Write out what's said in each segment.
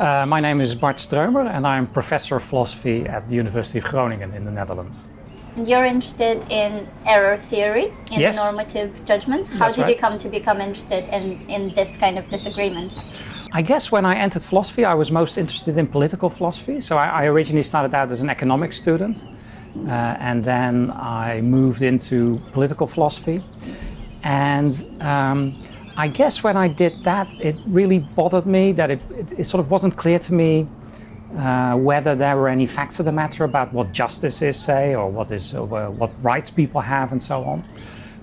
My name is Bart Streumer and I'm professor of philosophy at the University of Groningen in the Netherlands. And you're interested in error theory, in Yes. normative judgment. How That's did right. you come to become interested in this kind of disagreement? I guess when I entered philosophy, I was most interested in political philosophy. So I originally started out as an economics student, and then I moved into political philosophy. And I guess when I did that, it really bothered me that it sort of wasn't clear to me whether there were any facts of the matter about what justice is, say, or what rights people have, and so on.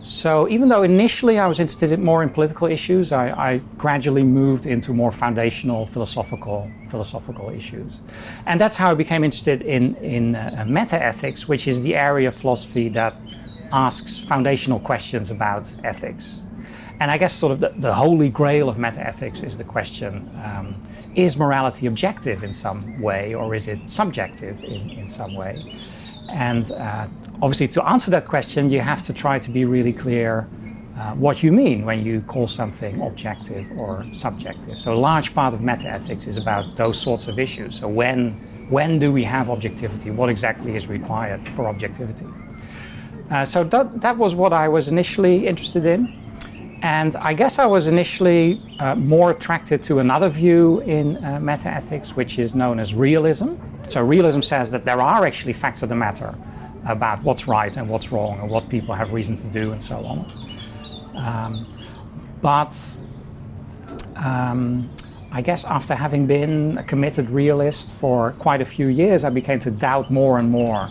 So even though initially I was interested more in political issues, I gradually moved into more foundational philosophical issues. And that's how I became interested in metaethics, which is the area of philosophy that asks foundational questions about ethics. And I guess sort of the holy grail of metaethics is the question, is morality objective in some way, or is it subjective in some way? And obviously to answer that question, you have to try to be really clear what you mean when you call something objective or subjective. So a large part of metaethics is about those sorts of issues. So when do we have objectivity? What exactly is required for objectivity? So that was what I was initially interested in. And I guess I was initially more attracted to another view in metaethics, which is known as realism. So realism says that there are actually facts of the matter about what's right and what's wrong and what people have reason to do and so on. I guess after having been a committed realist for quite a few years, I began to doubt more and more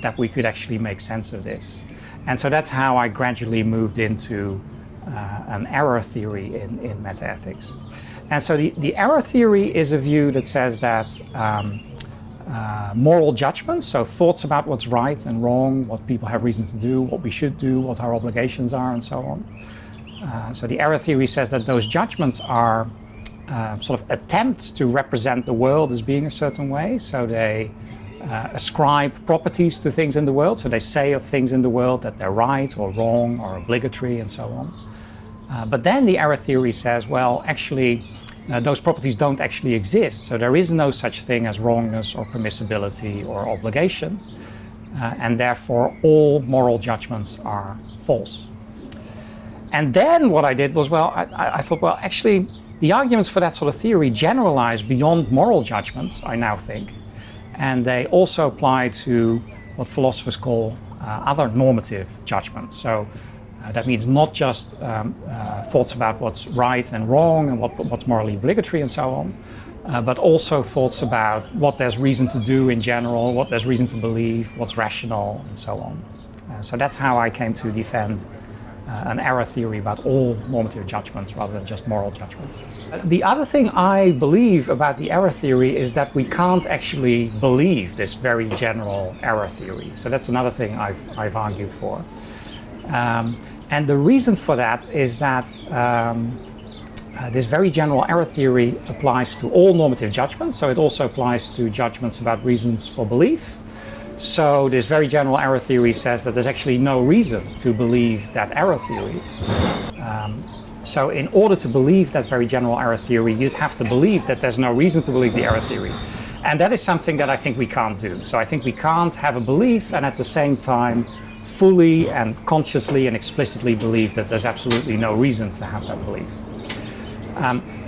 that we could actually make sense of this. And so that's how I gradually moved into an error theory in metaethics. And so the error theory is a view that says that moral judgments, so thoughts about what's right and wrong, what people have reason to do, what we should do, what our obligations are, and so on. So the error theory says that those judgments are sort of attempts to represent the world as being a certain way. So they ascribe properties to things in the world. So they say of things in the world that they're right or wrong or obligatory and so on. But then the error theory says, well, actually, those properties don't actually exist. So there is no such thing as wrongness or permissibility or obligation. And therefore, all moral judgments are false. And then what I did was, well, I thought, well, actually, the arguments for that sort of theory generalize beyond moral judgments, I now think. And they also apply to what philosophers call other normative judgments. So that means not just thoughts about what's right and wrong and what's morally obligatory and so on, but also thoughts about what there's reason to do in general, what there's reason to believe, what's rational, and so on. So that's how I came to defend an error theory about all normative judgments rather than just moral judgments. The other thing I believe about the error theory is that we can't actually believe this very general error theory. So that's another thing I've argued for. And the reason for that is that this very general error theory applies to all normative judgments. So it also applies to judgments about reasons for belief. So this very general error theory says that there's actually no reason to believe that error theory. So in order to believe that very general error theory, you'd have to believe that there's no reason to believe the error theory. And that is something that I think we can't do. So I think we can't have a belief and at the same time fully and consciously and explicitly believe that there's absolutely no reason to have that belief.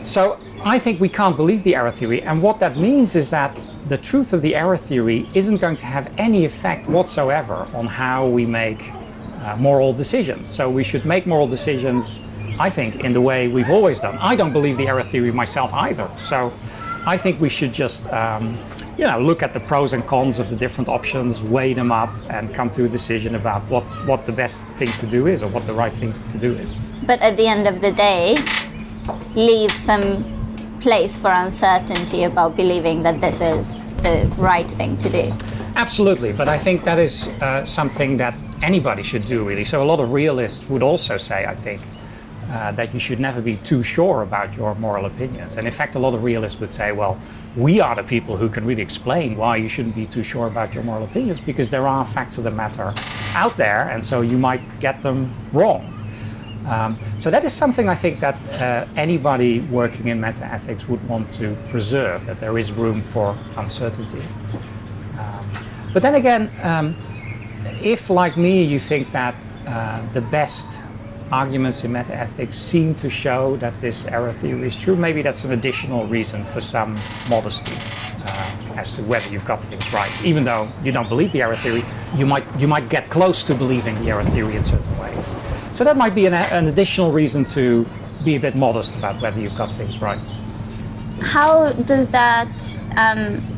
So I think we can't believe the error theory, and what that means is that the truth of the error theory isn't going to have any effect whatsoever on how we make moral decisions. So we should make moral decisions, I think, in the way we've always done. I don't believe the error theory myself either, so I think we should just look at the pros and cons of the different options, weigh them up, and come to a decision about what the best thing to do is or what the right thing to do is. But at the end of the day, leave some place for uncertainty about believing that this is the right thing to do. Absolutely, but I think that is something that anybody should do, really. So a lot of realists would also say, I think, that you should never be too sure about your moral opinions. And in fact, a lot of realists would say, well, we are the people who can really explain why you shouldn't be too sure about your moral opinions, because there are facts of the matter out there, and so you might get them wrong. So that is something I think that anybody working in metaethics would want to preserve, that there is room for uncertainty. But then again, if, like me, you think that the best arguments in metaethics seem to show that this error theory is true, maybe that's an additional reason for some modesty as to whether you've got things right. Even though you don't believe the error theory, you might get close to believing the error theory in certain ways. So that might be an additional reason to be a bit modest about whether you've got things right. How does that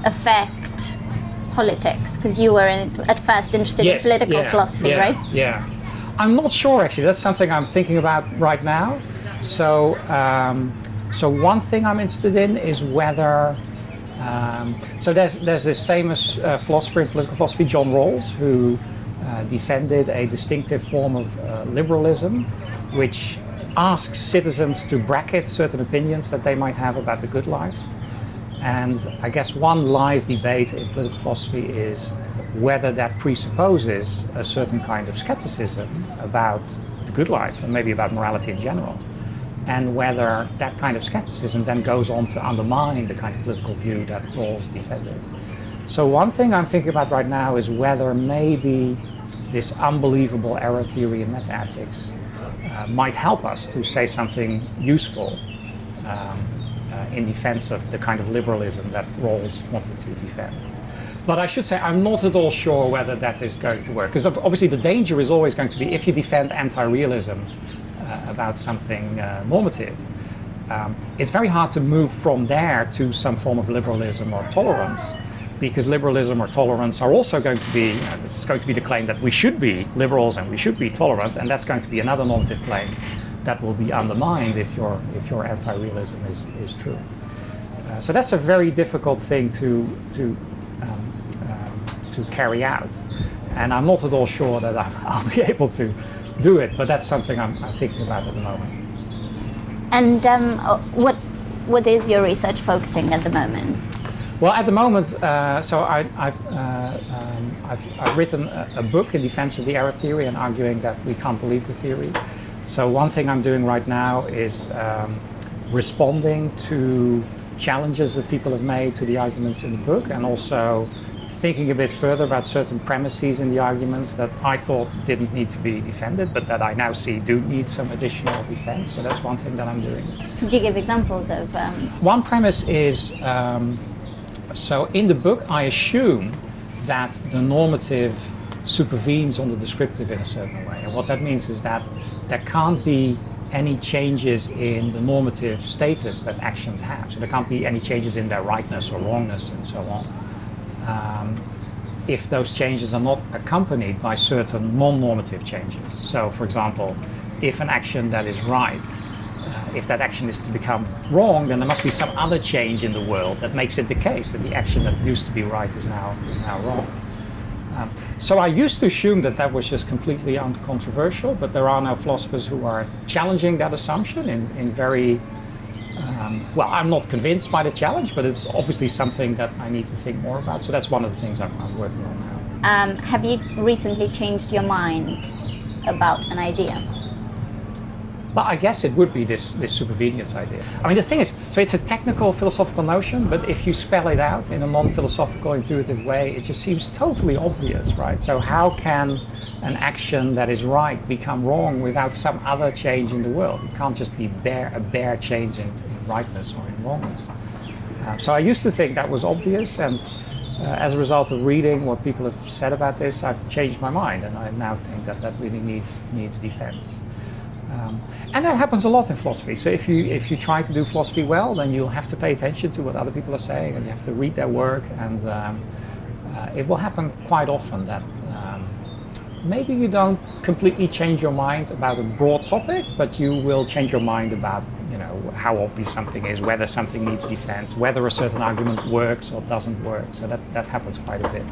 affect politics? Because you were at first interested in political philosophy, right? Yeah. I'm not sure, actually. That's something I'm thinking about right now. So, so one thing I'm interested in is whether... so there's this famous philosopher in political philosophy, John Rawls, who defended a distinctive form of liberalism, which asks citizens to bracket certain opinions that they might have about the good life. And I guess one live debate in political philosophy is whether that presupposes a certain kind of skepticism about the good life and maybe about morality in general, and whether that kind of skepticism then goes on to undermine the kind of political view that Rawls defended. So one thing I'm thinking about right now is whether maybe this unbelievable error theory in metaethics might help us to say something useful in defense of the kind of liberalism that Rawls wanted to defend. But I should say I'm not at all sure whether that is going to work, because obviously the danger is always going to be if you defend anti-realism about something normative, it's very hard to move from there to some form of liberalism or tolerance, because liberalism or tolerance are also going to be, it's going to be the claim that we should be liberals and we should be tolerant, and that's going to be another normative claim that will be undermined if your anti-realism is true. So that's a very difficult thing to carry out, and I'm not at all sure that I'll be able to do it, but that's something I'm thinking about at the moment. And what is your research focusing at the moment? Well, at the moment, so I've written a book in defense of the error theory and arguing that we can't believe the theory. So one thing I'm doing right now is responding to challenges that people have made to the arguments in the book, and also thinking a bit further about certain premises in the arguments that I thought didn't need to be defended, but that I now see do need some additional defense. So that's one thing that I'm doing. Could you give examples of? One premise is, so in the book I assume that the normative supervenes on the descriptive in a certain way. And what that means is that there can't be any changes in the normative status that actions have. So there can't be any changes in their rightness or wrongness and so on. If those changes are not accompanied by certain non-normative changes. So, for example, if an action that is right, if that action is to become wrong, then there must be some other change in the world that makes it the case that the action that used to be right is now wrong. So I used to assume that that was just completely uncontroversial, but there are now philosophers who are challenging that assumption in very well, I'm not convinced by the challenge, but it's obviously something that I need to think more about. So that's one of the things I'm working on now. Have you recently changed your mind about an idea? Well, I guess it would be this supervenience idea. I mean, the thing is, so it's a technical philosophical notion, but if you spell it out in a non-philosophical, intuitive way, it just seems totally obvious, right? So how can an action that is right become wrong without some other change in the world? It can't just be a bare change in rightness or in wrongness. So I used to think that was obvious, and as a result of reading what people have said about this, I've changed my mind, and I now think that really needs defense. And that happens a lot in philosophy. So if you try to do philosophy well, then you'll have to pay attention to what other people are saying, and you have to read their work, and it will happen quite often that maybe you don't completely change your mind about a broad topic, but you will change your mind about, how obvious something is, whether something needs defense, whether a certain argument works or doesn't work. So that happens quite a bit.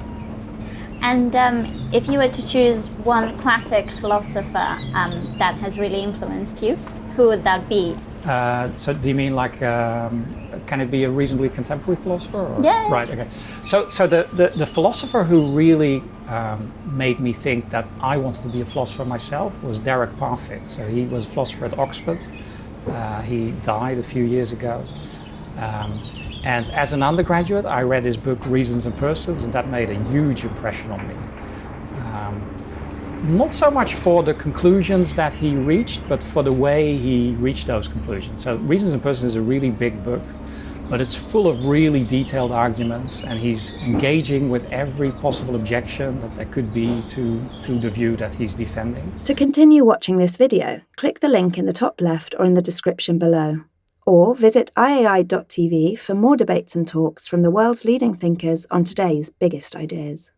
And if you were to choose one classic philosopher that has really influenced you, who would that be? So do you mean like can it be a reasonably contemporary philosopher? Or? Yeah. Right, okay. So the philosopher who really made me think that I wanted to be a philosopher myself was Derek Parfit. So he was a philosopher at Oxford. He died a few years ago. And as an undergraduate, I read his book Reasons and Persons, and that made a huge impression on me. Not so much for the conclusions that he reached, but for the way he reached those conclusions. So Reasons and Persons is a really big book, but it's full of really detailed arguments, and he's engaging with every possible objection that there could be to the view that he's defending. To continue watching this video, click the link in the top left or in the description below. Or visit iai.tv for more debates and talks from the world's leading thinkers on today's biggest ideas.